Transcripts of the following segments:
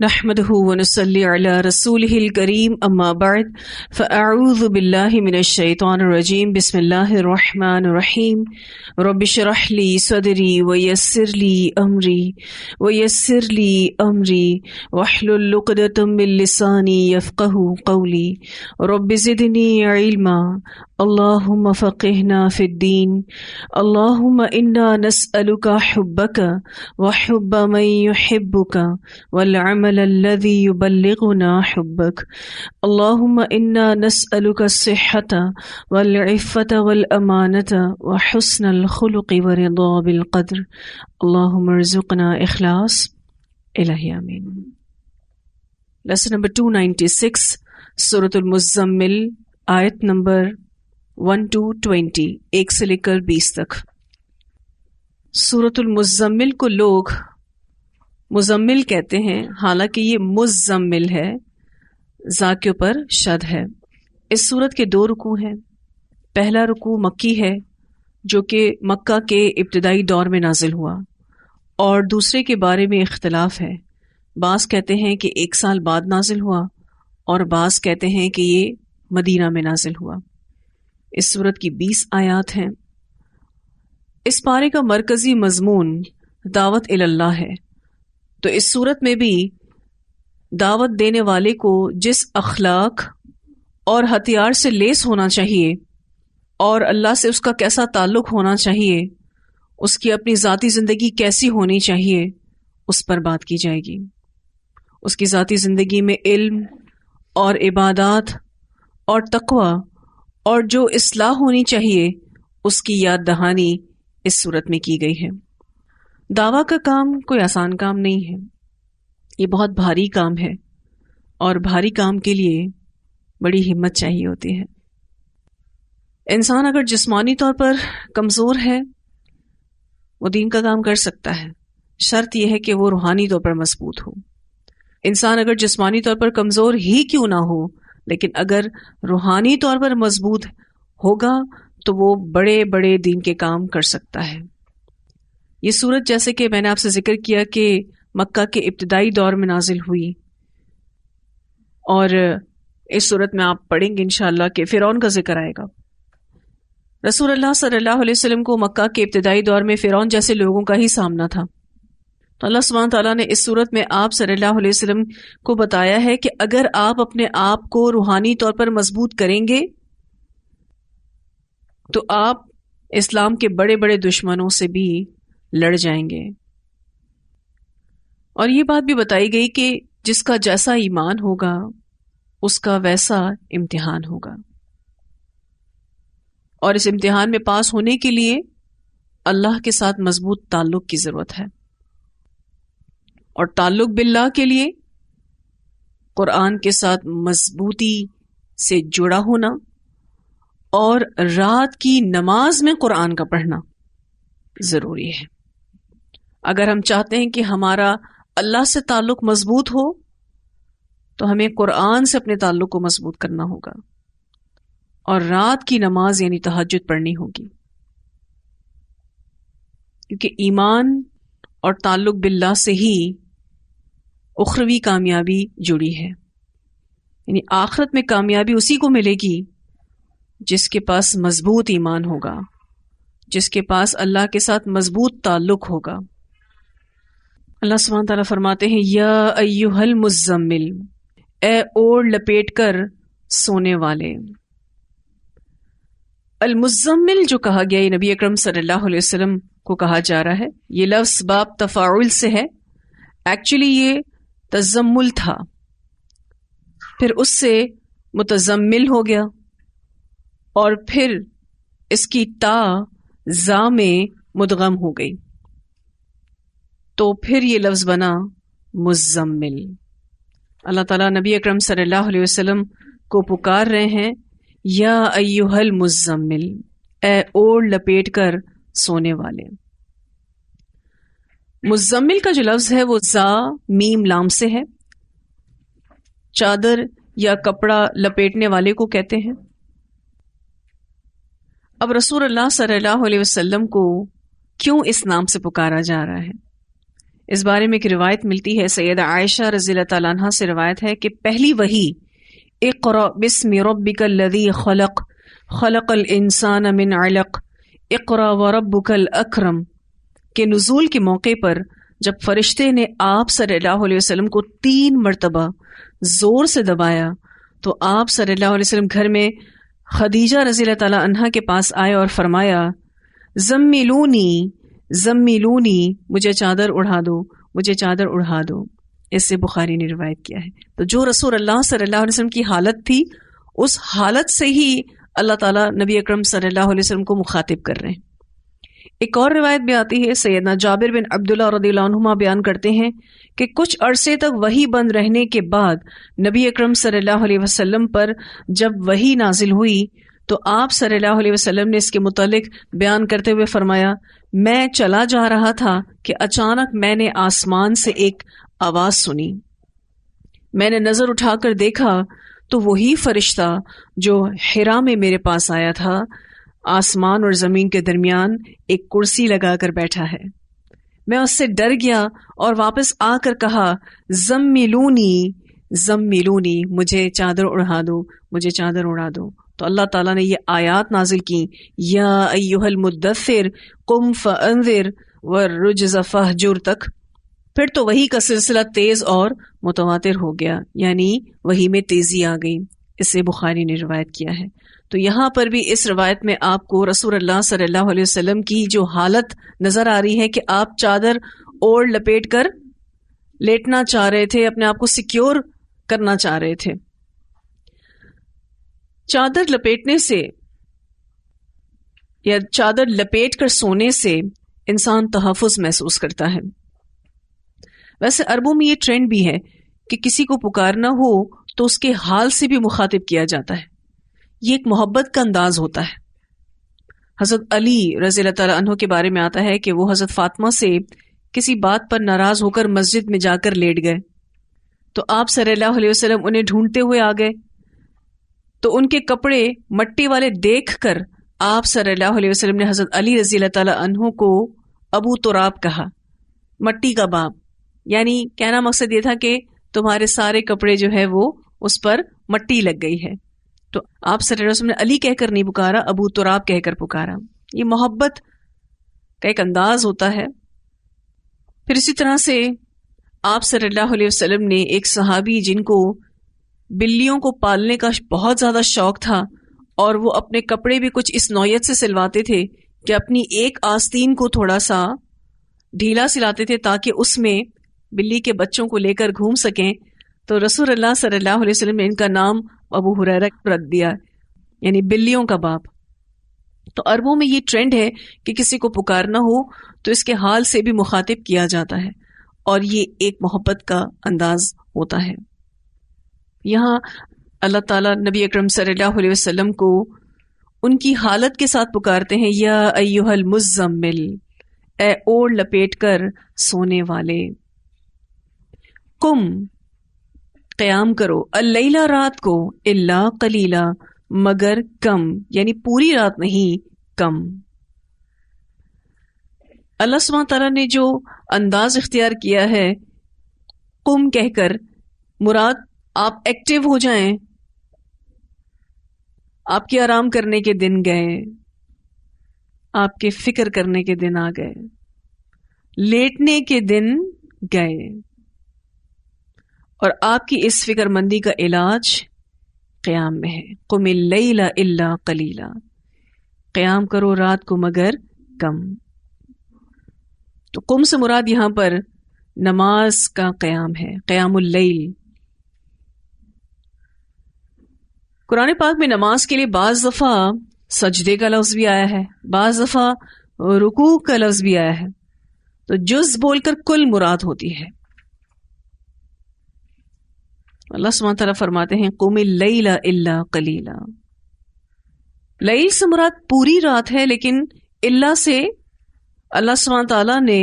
نحمده ونصلي على رسوله الكريم أما بعد فأعوذ بالله من الشيطان الرجيم بسم الله الرحمن الرحيم رب اشرح لي صدري ويسر لي أمري واحلل عقدة من لساني يفقهوا قولي رب زدني علما اللهم فقهنا في الدين اللهم إنا نسألك حبك وحب من يحبك والعمل الذي يبلغنا حبك اللهم إنا نسألك الصحة والعفة والأمانة وحسن الخلق ورضا بالقدر اللهم ارزقنا إخلاص الہی آمین۔ لیسن نمبر 296 سورۃ المزمل، آیت نمبر 1 to 20، 1 سے لے کر 20 تک۔ سورۃ المزمل کو لوگ مزمل کہتے ہیں، حالانکہ یہ مزمل ہے، زا کے اوپر شد ہے۔ اس سورت کے 2 رکوع ہیں۔ پہلا رکوع مکی ہے جو کہ مکہ کے ابتدائی دور میں نازل ہوا، اور دوسرے کے بارے میں اختلاف ہے۔ بعض کہتے ہیں کہ 1 سال بعد نازل ہوا، اور بعض کہتے ہیں کہ یہ مدینہ میں نازل ہوا۔ اس سورت کی 20 آیات ہیں۔ اس پارے کا مرکزی مضمون دعوت اللہ ہے، تو اس صورت میں بھی دعوت دینے والے کو جس اخلاق اور ہتھیار سے لیس ہونا چاہیے اور اللہ سے اس کا کیسا تعلق ہونا چاہیے، اس کی اپنی ذاتی زندگی کیسی ہونی چاہیے، اس پر بات کی جائے گی۔ اس کی ذاتی زندگی میں علم اور عبادات اور تقوی اور جو اصلاح ہونی چاہیے اس کی یاد دہانی اس صورت میں کی گئی ہے۔ دعویٰ کا کام کوئی آسان کام نہیں ہے، یہ بہت بھاری کام ہے، اور بھاری کام کے لیے بڑی ہمت چاہیے ہوتی ہے۔ انسان اگر جسمانی طور پر کمزور ہے وہ دین کا کام کر سکتا ہے، شرط یہ ہے کہ وہ روحانی طور پر مضبوط ہو۔ انسان اگر جسمانی طور پر کمزور ہی کیوں نہ ہو، لیکن اگر روحانی طور پر مضبوط ہوگا تو وہ بڑے بڑے دین کے کام کر سکتا ہے۔ یہ سورت جیسے کہ میں نے آپ سے ذکر کیا کہ مکہ کے ابتدائی دور میں نازل ہوئی، اور اس سورت میں آپ پڑھیں گے انشاءاللہ کہ فرعون کا ذکر آئے گا۔ رسول اللہ صلی اللہ علیہ وسلم کو مکہ کے ابتدائی دور میں فرعون جیسے لوگوں کا ہی سامنا تھا، تو اللہ سبحانہ تعالیٰ نے اس صورت میں آپ صلی اللہ علیہ وسلم کو بتایا ہے کہ اگر آپ اپنے آپ کو روحانی طور پر مضبوط کریں گے تو آپ اسلام کے بڑے بڑے دشمنوں سے بھی لڑ جائیں گے۔ اور یہ بات بھی بتائی گئی کہ جس کا جیسا ایمان ہوگا اس کا ویسا امتحان ہوگا، اور اس امتحان میں پاس ہونے کے لیے اللہ کے ساتھ مضبوط تعلق کی ضرورت ہے، اور تعلق باللہ کے لیے قرآن کے ساتھ مضبوطی سے جڑا ہونا، اور رات کی نماز میں قرآن کا پڑھنا ضروری ہے۔ اگر ہم چاہتے ہیں کہ ہمارا اللہ سے تعلق مضبوط ہو تو ہمیں قرآن سے اپنے تعلق کو مضبوط کرنا ہوگا، اور رات کی نماز یعنی تہجد پڑھنی ہوگی، کیونکہ ایمان اور تعلق باللہ سے ہی اخروی کامیابی جڑی ہے۔ یعنی آخرت میں کامیابی اسی کو ملے گی جس کے پاس مضبوط ایمان ہوگا، جس کے پاس اللہ کے ساتھ مضبوط تعلق ہوگا۔ اللہ سبحانہ تعالیٰ فرماتے ہیں یا ایھا المزمل، اے اوڑھ لپیٹ کر سونے والے۔ المزمل جو کہا گیا یہ نبی اکرم صلی اللہ علیہ وسلم کو کہا جا رہا ہے، یہ لفظ باب تفاعل سے ہے، ایکچولی یہ تزمل تھا، پھر اس سے متزمل ہو گیا، اور پھر اس کی تا زا میں مدغم ہو گئی، تو پھر یہ لفظ بنا مزمل۔ اللہ تعالیٰ نبی اکرم صلی اللہ علیہ وسلم کو پکار رہے ہیں یا ایھا المزمل، اے اوڑھ لپیٹ کر سونے والے۔ مزمل کا جو لفظ ہے وہ زا میم لام سے ہے، چادر یا کپڑا لپیٹنے والے کو کہتے ہیں۔ اب رسول اللہ صلی اللہ علیہ وسلم کو کیوں اس نام سے پکارا جا رہا ہے؟ اس بارے میں ایک روایت ملتی ہے، سیدہ عائشہ رضی اللہ تعالیٰ عنہ سے روایت ہے کہ پہلی وحی اقرأ بسم ربک الذی خلق خلق الانسان من علق اقرأ وربک الاکرم کے نزول کے موقع پر جب فرشتے نے آپ صلی اللہ علیہ وسلم کو 3 مرتبہ زور سے دبایا تو آپ صلی اللہ علیہ وسلم گھر میں خدیجہ رضی اللہ تعالیٰ عنہا کے پاس آئے اور فرمایا زمیلونی زمیلونی، مجھے چادر اڑا دو، مجھے چادر اڑا دو۔ اس سے بخاری نے روایت کیا ہے۔ تو جو رسول اللہ صلی اللہ علیہ وسلم کی حالت تھی، اس حالت سے ہی اللہ تعالیٰ نبی اکرم صلی اللہ علیہ وسلم کو مخاطب کر رہے ہیں۔ ایک اور روایت بھی آتی ہے، سیدنا جابر بن عبداللہ رضی اللہ عنہما بیان کرتے ہیں کہ کچھ عرصے تک وحی بند رہنے کے بعد نبی اکرم صلی اللہ علیہ وسلم پر جب وحی نازل ہوئی تو آپ صلی اللہ علیہ وسلم نے اس کے متعلق بیان کرتے ہوئے فرمایا، میں چلا جا رہا تھا کہ اچانک میں نے آسمان سے ایک آواز سنی، میں نے نظر اٹھا کر دیکھا تو وہی فرشتہ جو حرا میں میرے پاس آیا تھا آسمان اور زمین کے درمیان ایک کرسی لگا کر بیٹھا ہے۔ میں اس سے ڈر گیا اور واپس آ کر کہا زمیلونی زمیلونی، مجھے چادر اڑا دو، مجھے چادر اڑا دو۔ تو اللہ تعالیٰ نے یہ آیات نازل کی، یا ایھا المدثر قم فانذر والرجز فاہجر تک۔ پھر تو وحی کا سلسلہ تیز اور متواتر ہو گیا، یعنی وحی میں تیزی آ گئی۔ اس سے بخاری نے روایت کیا ہے۔ تو یہاں پر بھی اس روایت میں آپ کو رسول اللہ صلی اللہ علیہ وسلم کی جو حالت نظر آ رہی ہے کہ آپ چادر اوڑھ لپیٹ کر لیٹنا چاہ رہے تھے، اپنے آپ کو سیکیور کرنا چاہ رہے تھے۔ چادر لپیٹنے سے یا چادر لپیٹ کر سونے سے انسان تحفظ محسوس کرتا ہے۔ ویسے عربوں میں یہ ٹرینڈ بھی ہے کہ کسی کو پکارنا ہو تو اس کے حال سے بھی مخاطب کیا جاتا ہے، یہ ایک محبت کا انداز ہوتا ہے۔ حضرت علی رضی اللہ تعالیٰ عنہ کے بارے میں آتا ہے کہ وہ حضرت فاطمہ سے کسی بات پر ناراض ہو کر مسجد میں جا کر لیٹ گئے تو آپ صلی اللہ علیہ وسلم انہیں ڈھونڈتے ہوئے آ گئے، تو ان کے کپڑے مٹی والے دیکھ کر آپ صلی اللہ علیہ وسلم نے حضرت علی رضی اللہ تعالیٰ عنہ کو ابو تراب کہا، مٹی کا باپ، یعنی کہنا مقصد یہ تھا کہ تمہارے سارے کپڑے جو ہے وہ اس پر مٹی لگ گئی ہے۔ تو آپ صلی اللہ علیہ وسلم نے علی کہہ کر نہیں پکارا، ابو تراب کہہ کر پکارا۔ یہ محبت کا ایک انداز ہوتا ہے۔ پھر اسی طرح سے آپ صلی اللہ علیہ وسلم نے ایک صحابی جن کو بلیوں کو پالنے کا بہت زیادہ شوق تھا اور وہ اپنے کپڑے بھی کچھ اس نوعیت سے سلواتے تھے کہ اپنی ایک آستین کو تھوڑا سا ڈھیلا سلاتے تھے تاکہ اس میں بلی کے بچوں کو لے کر گھوم سکیں، تو رسول اللہ صلی اللہ علیہ وسلم نے ان کا نام ابو ہریرہ رکھ دیا، یعنی بلیوں کا باپ۔ تو عربوں میں یہ ٹرینڈ ہے کہ کسی کو پکارنا ہو تو اس کے حال سے بھی مخاطب کیا جاتا ہے، اور یہ ایک محبت کا انداز ہوتا ہے۔ یہاں اللہ تعالیٰ نبی اکرم صلی اللہ علیہ وسلم کو ان کی حالت کے ساتھ پکارتے ہیں، یا ایھا المزمل، اے اوڑھ لپیٹ کر سونے والے، قم، قیام کرو، اللیلہ، رات کو، الا قلیلا، مگر کم، یعنی پوری رات نہیں، کم۔ اللہ سبحانہ تعالیٰ نے جو انداز اختیار کیا ہے قم کہہ کر، مراد آپ ایکٹیو ہو جائیں، آپ کے آرام کرنے کے دن گئے، آپ کے فکر کرنے کے دن آ گئے، لیٹنے کے دن گئے، اور آپ کی اس فکر مندی کا علاج قیام میں ہے۔ قم اللیل الا قلیلا، قیام کرو رات کو مگر کم۔ تو قم سے مراد یہاں پر نماز کا قیام ہے، قیام اللیل۔ قرآن پاک میں نماز کے لیے بعض دفعہ سجدے کا لفظ بھی آیا ہے، بعض دفعہ رکوع کا لفظ بھی آیا ہے، تو جز بول کر کل مراد ہوتی ہے۔ اللہ سبحانہ تعالیٰ فرماتے ہیں قم اللیل الا قلیلا، لیل سے مراد پوری رات ہے، لیکن الا سے اللہ سبحانہ تعالیٰ نے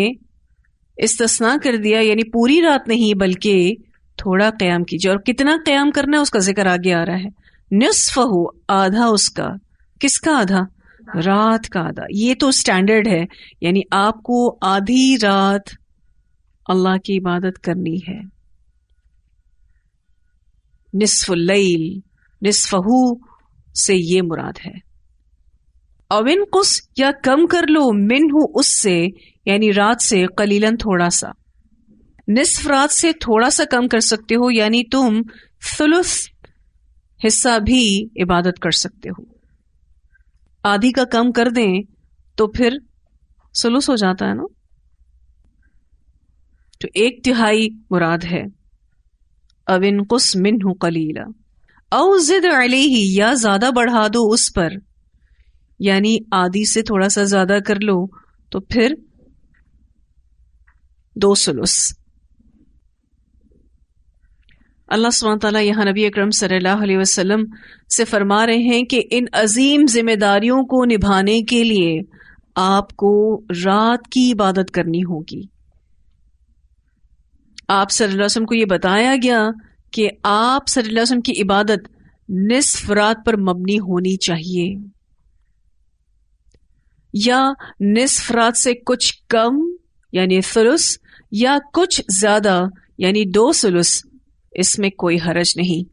استثناء کر دیا، یعنی پوری رات نہیں بلکہ تھوڑا قیام کیجیے۔ اور کتنا قیام کرنا ہے اس کا ذکر آگے آ رہا ہے، نصفہ، آدھا اس کا۔ کس کا آدھا؟ رات کا آدھا۔ یہ تو سٹینڈرڈ ہے، یعنی آپ کو آدھی رات اللہ کی عبادت کرنی ہے. نصف اللیل، نصفہو سے یہ مراد ہے. او انقص، یا کم کر لو، منہ اس سے، یعنی رات سے، قلیلاً تھوڑا سا. نصف رات سے تھوڑا سا کم کر سکتے ہو، یعنی تم ثلث حصہ بھی عبادت کر سکتے ہو. آدھی کا کم کر دیں تو پھر ثلث ہو جاتا ہے نا. تو 1/3 مراد ہے. او انقص منہ قلیلا او زد علیہ، یا زیادہ بڑھا دو اس پر، یعنی آدھی سے تھوڑا سا زیادہ کر لو تو پھر 2/3. اللہ سبحانہ تعالیٰ یہاں نبی اکرم صلی اللہ علیہ وسلم سے فرما رہے ہیں کہ ان عظیم ذمہ داریوں کو نبھانے کے لیے آپ کو رات کی عبادت کرنی ہوگی. آپ صلی اللہ علیہ وسلم کو یہ بتایا گیا کہ آپ صلی اللہ علیہ وسلم کی عبادت نصف رات پر مبنی ہونی چاہیے، یا نصف رات سے کچھ کم یعنی ثلث، یا کچھ زیادہ یعنی 2/3. اس میں کوئی حرج نہیں.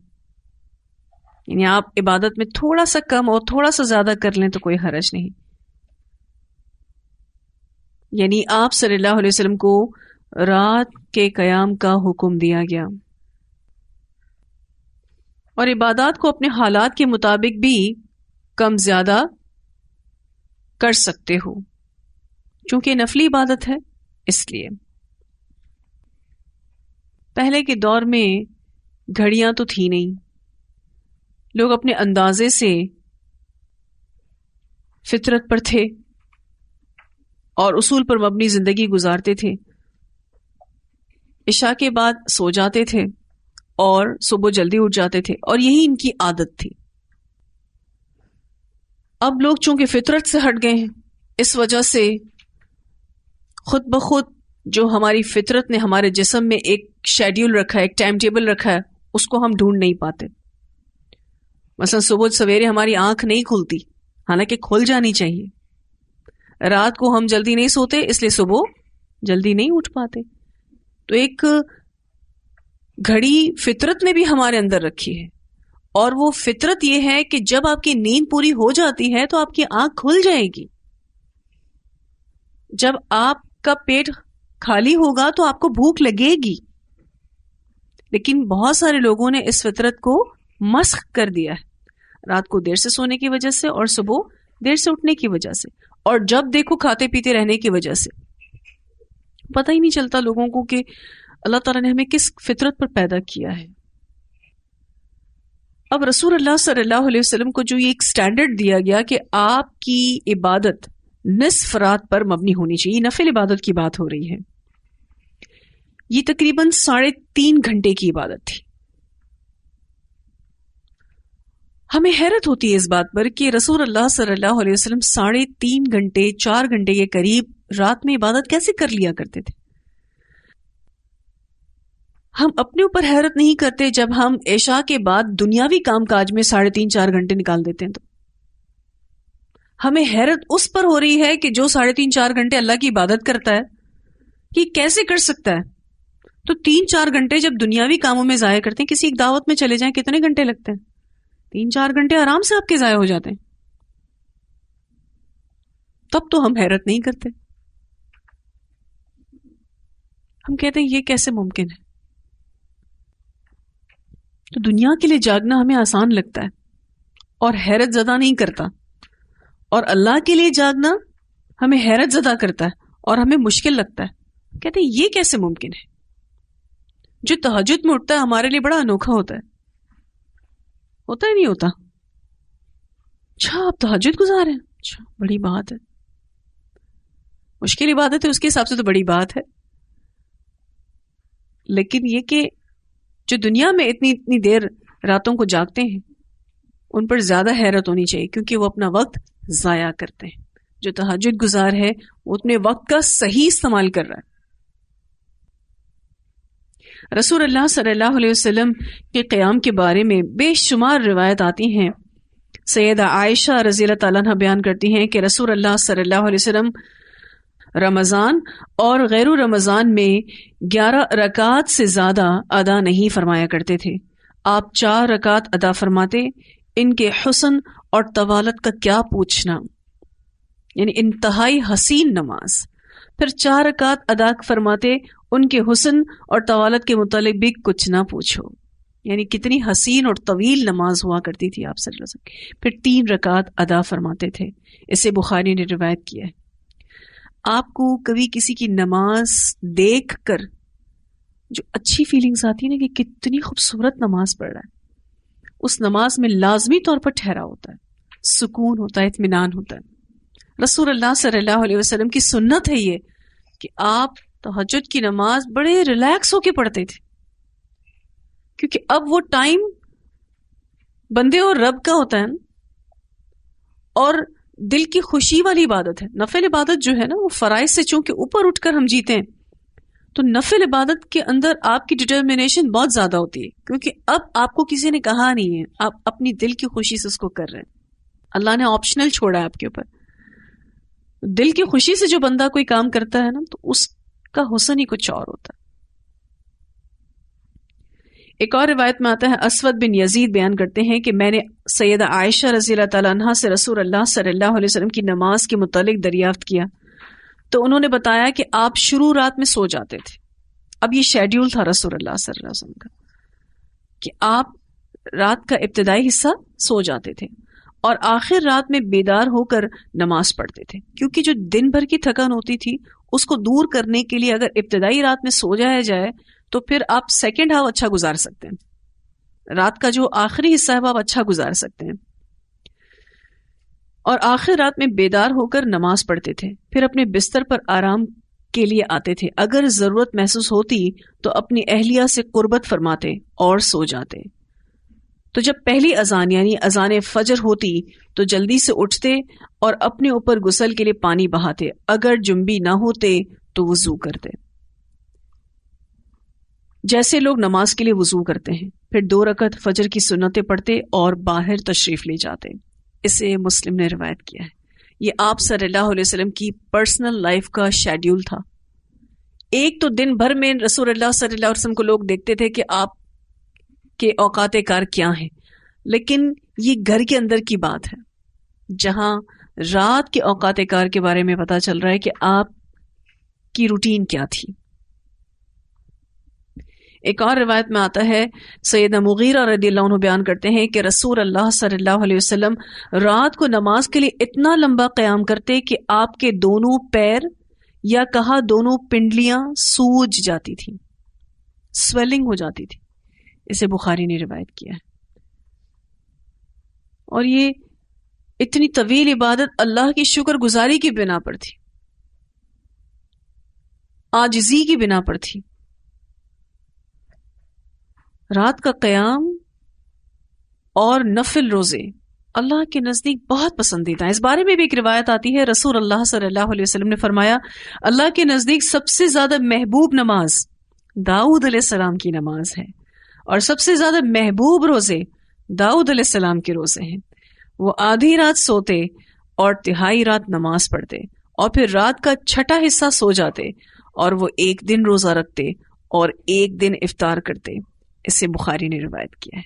یعنی آپ عبادت میں تھوڑا سا کم اور تھوڑا سا زیادہ کر لیں تو کوئی حرج نہیں. یعنی آپ صلی اللہ علیہ وسلم کو رات کے قیام کا حکم دیا گیا، اور عبادات کو اپنے حالات کے مطابق بھی کم زیادہ کر سکتے ہو، چونکہ نفلی عبادت ہے. اس لیے پہلے کے دور میں گھڑیاں تو تھی نہیں، لوگ اپنے اندازے سے فطرت پر تھے اور اصول پر مبنی زندگی گزارتے تھے. عشاء کے بعد سو جاتے تھے اور صبح جلدی اٹھ جاتے تھے، اور یہی ان کی عادت تھی. اب لوگ چونکہ فطرت سے ہٹ گئے ہیں، اس وجہ سے خود بخود جو ہماری فطرت نے ہمارے جسم میں ایک شیڈیول رکھا ہے، ایک ٹائم ٹیبل رکھا ہے، اس کو ہم ڈھونڈ نہیں پاتے. مثلا صبح سویرے ہماری آنکھ نہیں کھلتی، حالانکہ کھل جانی چاہیے. رات کو ہم جلدی نہیں سوتے، اس لیے صبح جلدی نہیں اٹھ پاتے. تو ایک گھڑی فطرت نے بھی ہمارے اندر رکھی ہے، اور وہ فطرت یہ ہے کہ جب آپ کی نیند پوری ہو جاتی ہے تو آپ کی آنکھ کھل جائے گی. جب آپ کا پیٹ خالی ہوگا تو آپ کو بھوک لگے گی. لیکن بہت سارے لوگوں نے اس فطرت کو مسخ کر دیا ہے، رات کو دیر سے سونے کی وجہ سے اور صبح دیر سے اٹھنے کی وجہ سے، اور جب دیکھو کھاتے پیتے رہنے کی وجہ سے. پتہ ہی نہیں چلتا لوگوں کو کہ اللہ تعالیٰ نے ہمیں کس فطرت پر پیدا کیا ہے. اب رسول اللہ صلی اللہ علیہ وسلم کو جو یہ ایک سٹینڈرڈ دیا گیا کہ آپ کی عبادت نصف رات پر مبنی ہونی چاہیے، نفل عبادت کی بات ہو رہی ہے. یہ تقریباً 3.5 گھنٹے کی عبادت تھی. ہمیں حیرت ہوتی ہے اس بات پر کہ رسول اللہ صلی اللہ علیہ وسلم 3.5 گھنٹے 4 گھنٹے کے قریب رات میں عبادت کیسے کر لیا کرتے تھے. ہم اپنے اوپر حیرت نہیں کرتے جب ہم عشاء کے بعد دنیاوی کام کاج میں 3.5-4 گھنٹے نکال دیتے ہیں. تو ہمیں حیرت اس پر ہو رہی ہے کہ جو 3.5-4 گھنٹے اللہ کی عبادت کرتا ہے کہ کیسے کر سکتا ہے. تو 3-4 گھنٹے جب دنیاوی کاموں میں ضائع کرتے ہیں، کسی ایک دعوت میں چلے جائیں کتنے گھنٹے لگتے ہیں؟ 3-4 گھنٹے آرام سے آپ کے ضائع ہو جاتے ہیں. تب تو ہم حیرت نہیں کرتے، ہم کہتے ہیں یہ کیسے ممکن ہے. تو دنیا کے لیے جاگنا ہمیں آسان لگتا ہے اور حیرت زدہ نہیں کرتا، اور اللہ کے لیے جاگنا ہمیں حیرت زدہ کرتا ہے اور ہمیں مشکل لگتا ہے. کہتے ہیں یہ کیسے ممکن ہے. جو تہجد میں اٹھتا ہے ہمارے لیے بڑا انوکھا ہوتا ہے ہی نہیں ہوتا. اچھا آپ تہجد گزار ہیں، اچھا بڑی بات ہے. مشکل عبادت ہے، اس کے حساب سے تو بڑی بات ہے. لیکن یہ کہ جو دنیا میں اتنی دیر راتوں کو جاگتے ہیں ان پر زیادہ حیرت ہونی چاہیے، کیونکہ وہ اپنا وقت ضائع کرتے ہیں. جو تہجد گزار ہے وہ اپنے وقت کا صحیح استعمال کر رہا ہے. رسول اللہ صلی اللہ علیہ وسلم کے قیام کے بارے میں بے شمار روایت آتی ہیں. سیدہ عائشہ رضی اللہ تعالیٰ عنہ بیان کرتی ہیں کہ رسول اللہ صلی اللہ علیہ وسلم رمضان اور غیر رمضان میں 11 رکعات سے زیادہ ادا نہیں فرمایا کرتے تھے. آپ 4 رکعات ادا فرماتے. ان کے حسن اور طوالت کا کیا پوچھنا، یعنی انتہائی حسین نماز. پھر 4 رکعات ادا فرماتے. ان کے حسن اور طوالت کے متعلق بھی کچھ نہ پوچھو، یعنی کتنی حسین اور طویل نماز ہوا کرتی تھی آپ صلی اللہ علیہ وسلم. پھر 3 رکعات ادا فرماتے تھے. اسے بخاری نے روایت کیا ہے. آپ کو کبھی کسی کی نماز دیکھ کر جو اچھی فیلنگز آتی ہے نا کہ کتنی خوبصورت نماز پڑھ رہا ہے، اس نماز میں لازمی طور پر ٹھہرا ہوتا ہے، سکون ہوتا ہے، اطمینان ہوتا ہے. رسول اللہ صلی اللہ علیہ وسلم کی سنت ہے یہ کہ آپ تہجد کی نماز بڑے ریلیکس ہو کے پڑھتے تھے، کیونکہ اب وہ ٹائم بندے اور رب کا ہوتا ہے نا، اور دل کی خوشی والی عبادت ہے. نفل عبادت جو ہے نا وہ فرائض سے چونکہ اوپر اٹھ کر ہم جیتے ہیں، تو نفل عبادت کے اندر آپ کی ڈٹرمنیشن بہت زیادہ ہوتی ہے، کیونکہ اب آپ کو کسی نے کہا نہیں ہے، آپ اپنی دل کی خوشی سے اس کو کر رہے ہیں. اللہ نے آپشنل چھوڑا ہے آپ کے اوپر. دل کی خوشی سے جو بندہ کوئی کام کرتا ہے نا تو اس کا حسن ہی کچھ اور ہوتا ہے. ایک اور روایت میں آتا ہے، اسود بن یزید بیان کرتے ہیں کہ میں نے سیدہ عائشہ رضی اللہ تعالیٰ عنہا سے رسول اللہ صلی اللہ علیہ وسلم کی نماز کے متعلق دریافت کیا تو انہوں نے بتایا کہ آپ شروع رات میں سو جاتے تھے. اب یہ شیڈیول تھا رسول اللہ صلی اللہ علیہ وسلم کا کہ آپ رات کا ابتدائی حصہ سو جاتے تھے اور آخر رات میں بیدار ہو کر نماز پڑھتے تھے، کیونکہ جو دن بھر کی تھکن ہوتی تھی اس کو دور کرنے کے لیے اگر ابتدائی رات میں سو جایا جائے تو پھر آپ سیکنڈ ہاف اچھا گزار سکتے ہیں. رات کا جو آخری حصہ ہے وہ آپ اچھا گزار سکتے ہیں. اور آخر رات میں بیدار ہو کر نماز پڑھتے تھے، پھر اپنے بستر پر آرام کے لیے آتے تھے. اگر ضرورت محسوس ہوتی تو اپنی اہلیہ سے قربت فرماتے اور سو جاتے. تو جب پہلی اذان یعنی اذان فجر ہوتی تو جلدی سے اٹھتے اور اپنے اوپر غسل کے لیے پانی بہاتے. اگر جنبی نہ ہوتے تو وضو کرتے، جیسے لوگ نماز کے لیے وضو کرتے ہیں. پھر 2 رکعت فجر کی سنتیں پڑھتے اور باہر تشریف لے جاتے. اسے مسلم نے روایت کیا ہے. یہ آپ صلی اللہ علیہ وسلم کی پرسنل لائف کا شیڈیول تھا. ایک تو دن بھر میں رسول اللہ صلی اللہ علیہ وسلم کو لوگ دیکھتے تھے کہ آپ کے اوقات کار کیا ہیں، لیکن یہ گھر کے اندر کی بات ہے جہاں رات کے اوقات کار کے بارے میں پتا چل رہا ہے کہ آپ کی روٹین کیا تھی. ایک اور روایت میں آتا ہے، سیدنا مغیرہ رضی اللہ عنہ بیان کرتے ہیں کہ رسول اللہ صلی اللہ علیہ وسلم رات کو نماز کے لیے اتنا لمبا قیام کرتے کہ آپ کے دونوں پیر یا کہا دونوں پنڈلیاں سوج جاتی تھیں، سویلنگ ہو جاتی تھی. اسے بخاری نے روایت کیا ہے. اور یہ اتنی طویل عبادت اللہ کی شکر گزاری کی بنا پر تھی، عاجزی کی بنا پر تھی. رات کا قیام اور نفل روزے اللہ کے نزدیک بہت پسندیدہ ہیں. اس بارے میں بھی ایک روایت آتی ہے، رسول اللہ صلی اللہ علیہ وسلم نے فرمایا، اللہ کے نزدیک سب سے زیادہ محبوب نماز داؤد علیہ السلام کی نماز ہے، اور سب سے زیادہ محبوب روزے داؤد علیہ السلام کے روزے ہیں. وہ آدھی رات سوتے اور تہائی رات نماز پڑھتے اور پھر رات کا چھٹا حصہ سو جاتے، اور وہ 1 دن روزہ رکھتے اور 1 دن افطار کرتے. اسے بخاری نے روایت کیا ہے.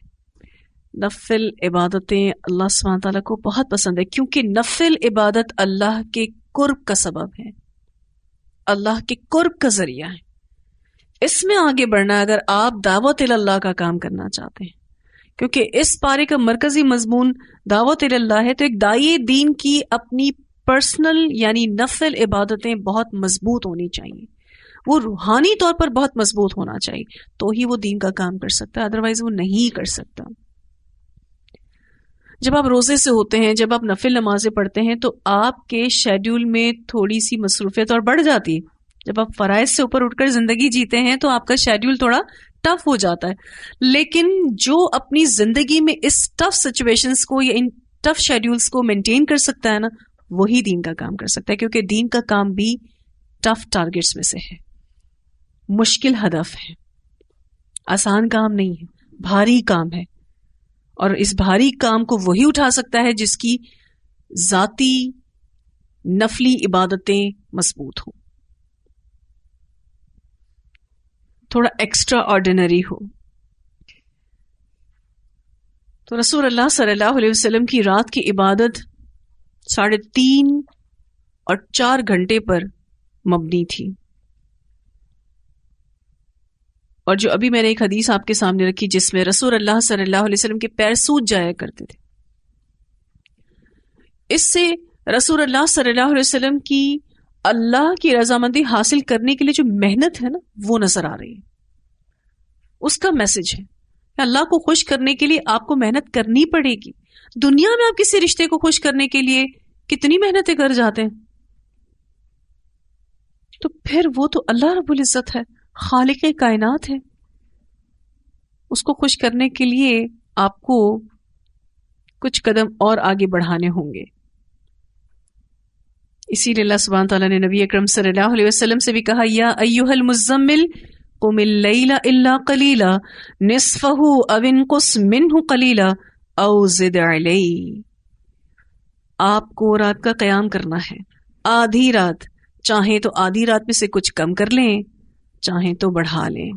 نفل عبادتیں اللہ سبحانہ تعالیٰ کو بہت پسند ہے، کیونکہ نفل عبادت اللہ کے قرب کا سبب ہے، اللہ کے قرب کا ذریعہ ہے. اس میں آگے بڑھنا اگر آپ دعوت اللہ کا کام کرنا چاہتے ہیں، کیونکہ اس پارے کا مرکزی مضمون دعوت اللہ ہے، تو ایک داعی دین کی اپنی پرسنل یعنی نفل عبادتیں بہت مضبوط ہونی چاہیے. وہ روحانی طور پر بہت مضبوط ہونا چاہیے، تو ہی وہ دین کا کام کر سکتا ہے، ادروائز وہ نہیں کر سکتا. جب آپ روزے سے ہوتے ہیں، جب آپ نفل نمازیں پڑھتے ہیں تو آپ کے شیڈیول میں تھوڑی سی مصروفیت اور بڑھ جاتی ہے. جب آپ فرائض سے اوپر اٹھ کر زندگی جیتے ہیں تو آپ کا شیڈیول تھوڑا ٹف ہو جاتا ہے. لیکن جو اپنی زندگی میں اس ٹف سچویشنز کو یا ان ٹف شیڈیولز کو مینٹین کر سکتا ہے نا، وہی دین کا کام کر سکتا ہے، کیونکہ دین کا کام بھی ٹف ٹارگٹس میں سے ہے، مشکل ہدف ہے، آسان کام نہیں ہے، بھاری کام ہے. اور اس بھاری کام کو وہی اٹھا سکتا ہے جس کی ذاتی نفلی عبادتیں مضبوط ہو، تھوڑا ایکسٹرا آرڈینری ہو. تو رسول اللہ صلی اللہ علیہ وسلم کی رات کی عبادت 3.5 اور 4 گھنٹے پر مبنی تھی. اور جو ابھی میں نے ایک حدیث آپ کے سامنے رکھی جس میں رسول اللہ صلی اللہ علیہ وسلم کے پیر سوج جایا کرتے تھے، اس سے رسول اللہ صلی اللہ علیہ وسلم کی اللہ کی رضامندی حاصل کرنے کے لیے جو محنت ہے نا وہ نظر آ رہی ہے. اس کا میسج ہے کہ اللہ کو خوش کرنے کے لیے آپ کو محنت کرنی پڑے گی. دنیا میں آپ کسی رشتے کو خوش کرنے کے لیے کتنی محنتیں کر جاتے ہیں، تو پھر وہ تو اللہ رب العزت ہے، خالق کائنات ہے. اس کو خوش کرنے کے لیے آپ کو کچھ قدم اور آگے بڑھانے ہوں گے. اسی لیے اللہ سبحانہ تعالیٰ نے نبی اکرم صلی اللہ علیہ وسلم سے بھی کہا، یا ایھا المزمل قم اللیل الا قلیلا نصفہ او انقص منہ قلیلا او زد علیہ. آپ کو رات کا قیام کرنا ہے، آدھی رات، چاہیں تو آدھی رات میں سے کچھ کم کر لیں، چاہیں تو بڑھا لیں.